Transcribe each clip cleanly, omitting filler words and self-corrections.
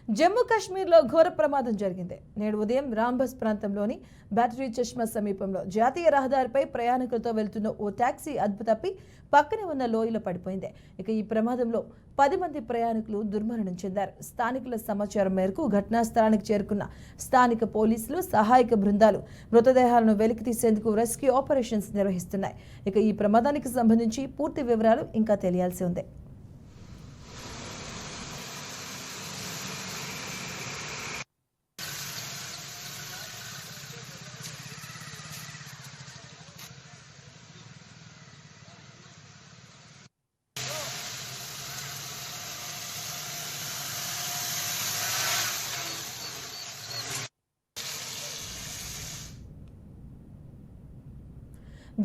జమ్మూ కాశ్మీర్లో ఘోర ప్రమాదం జరిగింది. నేడు ఉదయం రాంబస్ ప్రాంతంలోని బ్యాటరీ చష్మా సమీపంలో జాతీయ రహదారిపై ప్రయాణికులతో వెళ్తున్న ఓ టాక్సీ అదుపు తప్పి పక్కనే ఉన్న లోయలో పడిపోయింది. ఇక ఈ ప్రమాదంలో 10 మంది ప్రయాణికులు దుర్మరణం చెందారు. స్థానికుల సమాచారం మేరకు ఘటనా స్థలానికి చేరుకున్న స్థానిక పోలీసులు, సహాయక బృందాలు మృతదేహాలను వెలికి తీసేందుకు రెస్క్యూ ఆపరేషన్స్ నిర్వహిస్తున్నాయి. ఇక ఈ ప్రమాదానికి సంబంధించి పూర్తి వివరాలు ఇంకా తెలియాల్సి ఉంది.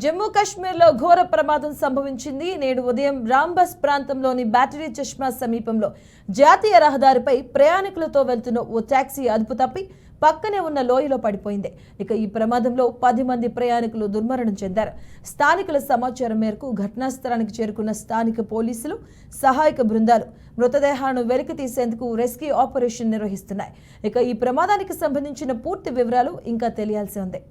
జమ్మూ కాశ్మీర్లో ఘోర ప్రమాదం సంభవించింది. నేడు ఉదయం రాంబస్ ప్రాంతంలోని బ్యాటరీ చష్మా సమీపంలో జాతీయ రహదారిపై ప్రయాణికులతో వెళ్తున్న ఓ టాక్సీ అదుపు తప్పి పక్కనే ఉన్న లోయలో పడిపోయింది. ఇక ఈ ప్రమాదంలో 10 మంది ప్రయాణికులు దుర్మరణం చెందారు. స్థానికుల సమాచారం మేరకు ఘటనా స్థలానికి చేరుకున్న స్థానిక పోలీసులు, సహాయక బృందాలు మృతదేహాలను వెలికి తీసేందుకు రెస్క్యూ ఆపరేషన్ నిర్వహిస్తున్నాయి. ఇక ఈ ప్రమాదానికి సంబంధించిన పూర్తి వివరాలు ఇంకా తెలియాల్సి ఉంది.